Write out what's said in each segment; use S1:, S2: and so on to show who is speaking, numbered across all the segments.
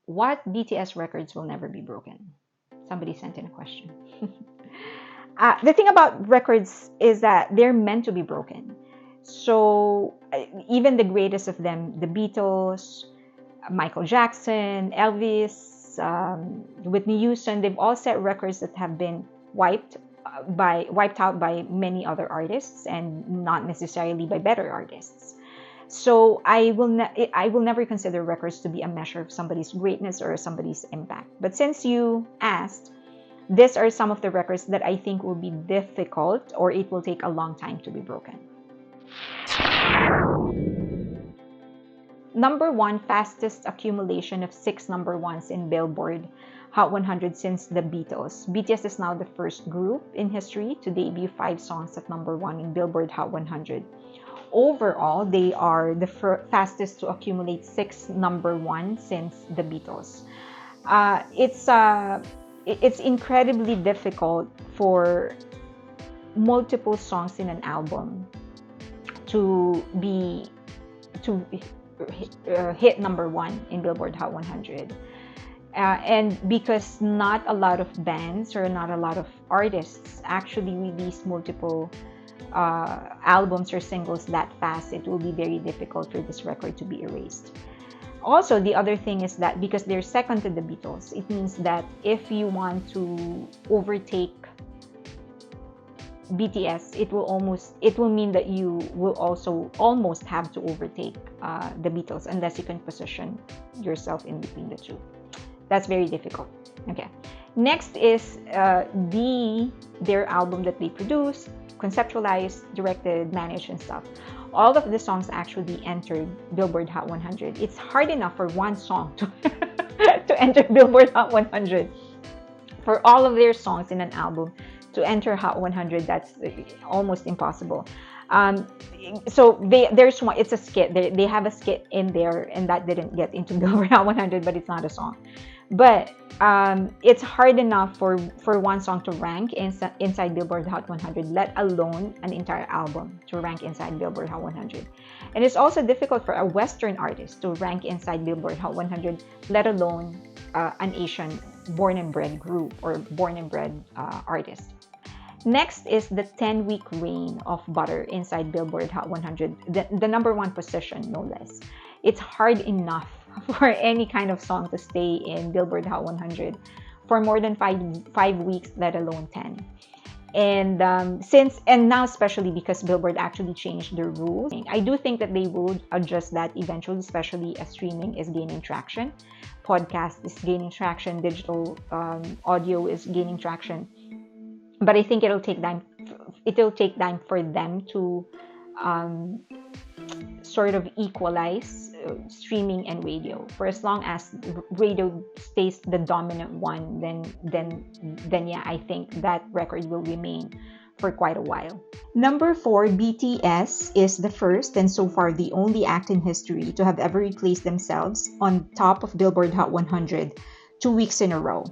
S1: what BTS records will never be broken? Somebody sent in a question. The thing about records is that they're meant to be broken. So even the greatest of them, the Beatles, Michael Jackson, Elvis, Whitney Houston, they've all set records that have been wiped out by many other artists and not necessarily by better artists. So I will never consider records to be a measure of somebody's greatness or somebody's impact. But since you asked, these are some of the records that I think will be difficult or it will take a long time to be broken. Number one, fastest accumulation of 6 number ones in Billboard Hot 100 since the Beatles. BTS is now the first group in history to debut 5 songs at number one in Billboard Hot 100. Overall, they are the fastest to accumulate 6 number one since the Beatles. It's incredibly difficult for multiple songs in an album to hit number one in Billboard Hot 100. And because not a lot of bands or not a lot of artists actually release multiple albums or singles that fast, it will be very difficult for this record to be erased. Also, the other thing is that because they're second to the Beatles, it means that if you want to overtake BTS, it will mean that you will also almost have to overtake the Beatles unless you can position yourself in between the two. That's very difficult. Okay. Next is their album that they produced, conceptualized, directed, managed, and stuff. All of the songs actually entered Billboard Hot 100. It's hard enough for one song to to enter Billboard Hot 100. For all of their songs in an album to enter Hot 100, that's almost impossible. So there's one. It's a skit. They have a skit in there, and that didn't get into Billboard Hot 100, but it's not a song. But it's hard enough for one song to rank inside Billboard Hot 100, let alone an entire album to rank inside Billboard Hot 100. And it's also difficult for a Western artist to rank inside Billboard Hot 100, let alone an Asian born and bred group or born and bred artist. Next is the 10-week reign of Butter inside Billboard Hot 100, the number one position, no less. It's hard enough for any kind of song to stay in Billboard Hot 100 for more than five weeks, let alone 10. And now especially because Billboard actually changed the rules, I do think that they will adjust that eventually, especially as streaming is gaining traction, podcast is gaining traction, digital audio is gaining traction. But I think it'll take time. It'll take time for them to sort of equalize streaming and radio. For as long as radio stays the dominant one, then yeah, I think that record will remain for quite a while. Number 4, BTS is the first and so far the only act in history to have ever replaced themselves on top of Billboard Hot 100 2 weeks in a row.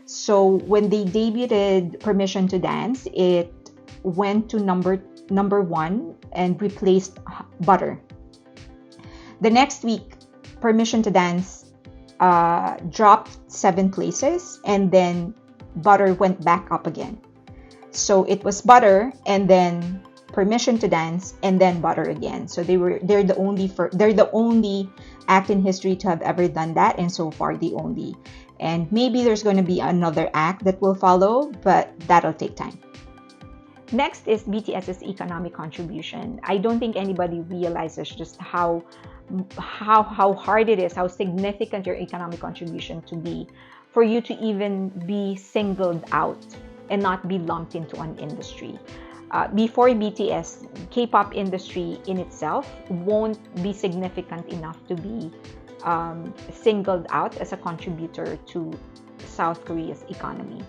S1: So when they debuted Permission to Dance, it went to number 1 and replaced Butter. The next week, Permission to Dance dropped 7 places, and then Butter went back up again. So it was Butter, and then Permission to Dance, and then Butter again. So they're the only act in history to have ever done that, and so far the only. And maybe there's going to be another act that will follow, but that'll take time. Next is BTS's economic contribution. I don't think anybody realizes just how hard it is, how significant your economic contribution to be for you to even be singled out and not be lumped into an industry. Before BTS, K-pop industry in itself won't be significant enough to be singled out as a contributor to South Korea's economy.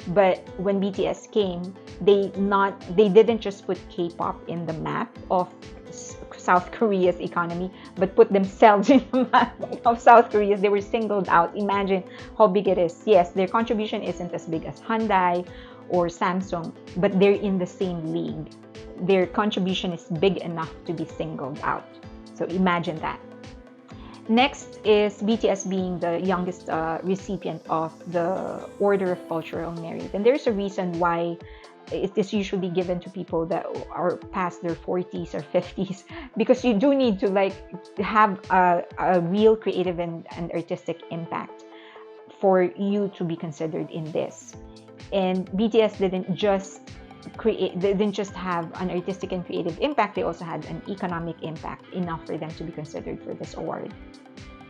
S1: But when BTS came, they didn't just put K-pop in the map of South Korea's economy, but put themselves in the map of South Korea. They were singled out. Imagine how big it is. Yes, their contribution isn't as big as Hyundai or Samsung, but they're in the same league. Their contribution is big enough to be singled out. So imagine that. Next is BTS being the youngest recipient of the Order of Cultural Merit. And there's a reason why it is usually given to people that are past their 40s or 50s, because you do need to like have a real creative and artistic impact for you to be considered in this. And BTS didn't just have an artistic and creative impact, they also had an economic impact enough for them to be considered for this award.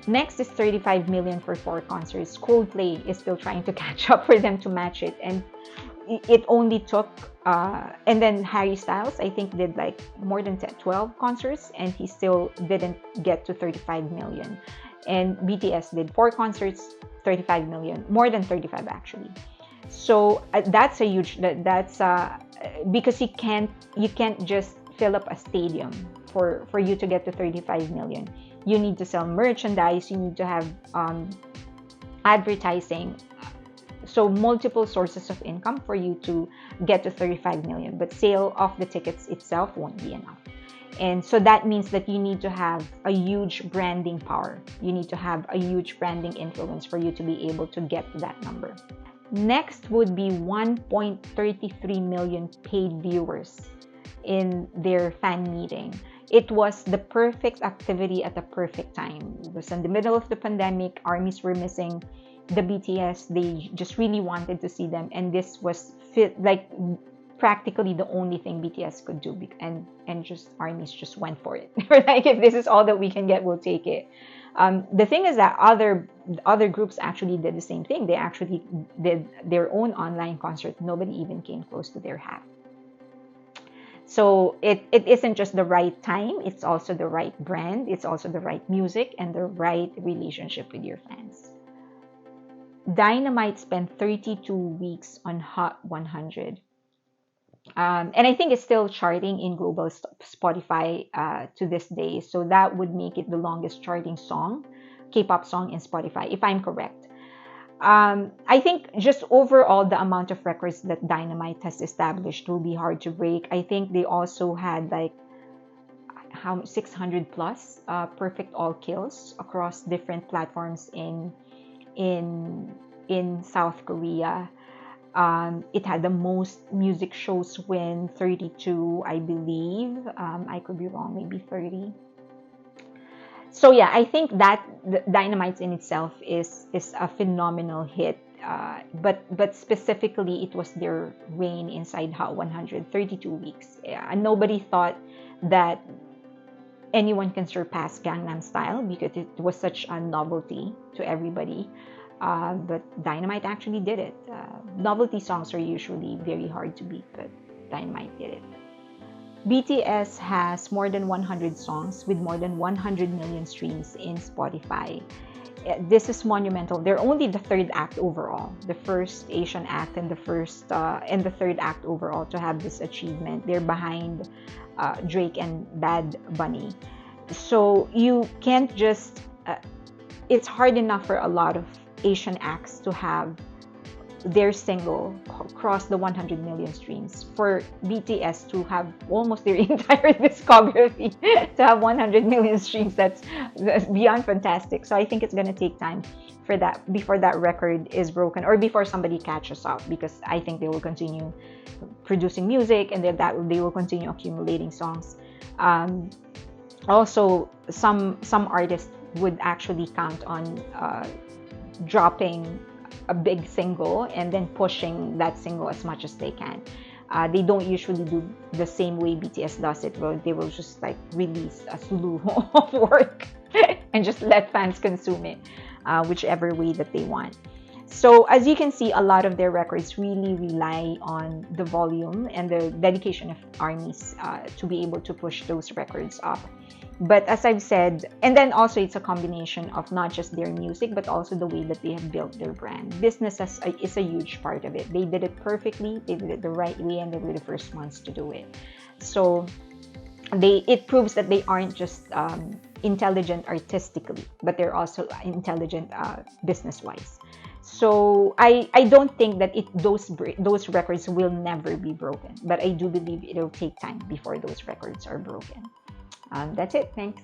S1: Next is 35 million for 4 concerts. Coldplay is still trying to catch up for them to match it, and it only took and then Harry Styles, I think, did like more than 12 concerts, and he still didn't get to 35 million. And BTS did 4 concerts, 35 million, more than 35 actually. So that's a huge, that's because you can't just fill up a stadium for you to get to 35 million. You need to sell merchandise, you need to have advertising, so multiple sources of income for you to get to 35 million. But sale of the tickets itself won't be enough. And so that means that you need to have a huge branding power. You need to have a huge branding influence for you to be able to get to that number. Next would be 1.33 million paid viewers in their fan meeting. It was the perfect activity at the perfect time. It was in the middle of the pandemic. ARMYs were missing the BTS. They just really wanted to see them, and this was like practically the only thing BTS could do, and just ARMYs just went for it. Like, if this is all that we can get, we'll take it. The thing is that other groups actually did the same thing. They actually did their own online concert. Nobody even came close to their half. So it isn't just the right time, it's also the right brand, it's also the right music and the right relationship with your fans. Dynamite spent 32 weeks on Hot 100. And I think it's still charting in global Spotify to this day. So that would make it the longest charting song, K-pop song in Spotify, if I'm correct. I think just overall, the amount of records that Dynamite has established will be hard to break. I think they also had like 600 plus perfect all kills across different platforms in South Korea. It had the most music shows win, 32, I believe. I could be wrong, maybe 30. So yeah, I think that Dynamite in itself is a phenomenal hit. But specifically, it was their reign inside Hot 100, 32 weeks. And nobody thought that anyone can surpass Gangnam Style because it was such a novelty to everybody. But Dynamite actually did it. Novelty songs are usually very hard to beat, but Dynamite did it. BTS has more than 100 songs with more than 100 million streams in Spotify. This is monumental. They're only the third act overall, the first Asian act and the third act overall to have this achievement. They're behind Drake and Bad Bunny. So you can't just. It's hard enough for a lot of Asian acts to have their single cross the 100 million streams. For BTS to have almost their entire discography to have 100 million streams, that's beyond fantastic. So I think it's going to take time for that, before that record is broken, or before somebody catches up, because I think they will continue producing music, and that they will continue accumulating songs. Also, some artists would actually count on dropping a big single and then pushing that single as much as they can. They don't usually do the same way BTS does it, where they will just like release a slew of work and just let fans consume it whichever way that they want. So as you can see, a lot of their records really rely on the volume and the dedication of ARMYs to be able to push those records up. But as I've said, and then also it's a combination of not just their music, but also the way that they have built their brand. Business is a huge part of it. They did it perfectly, they did it the right way, and they were the first ones to do it. So it proves that they aren't just intelligent artistically, but they're also intelligent business-wise. So I don't think that those records will never be broken, but I do believe it'll take time before those records are broken. That's it. Thanks.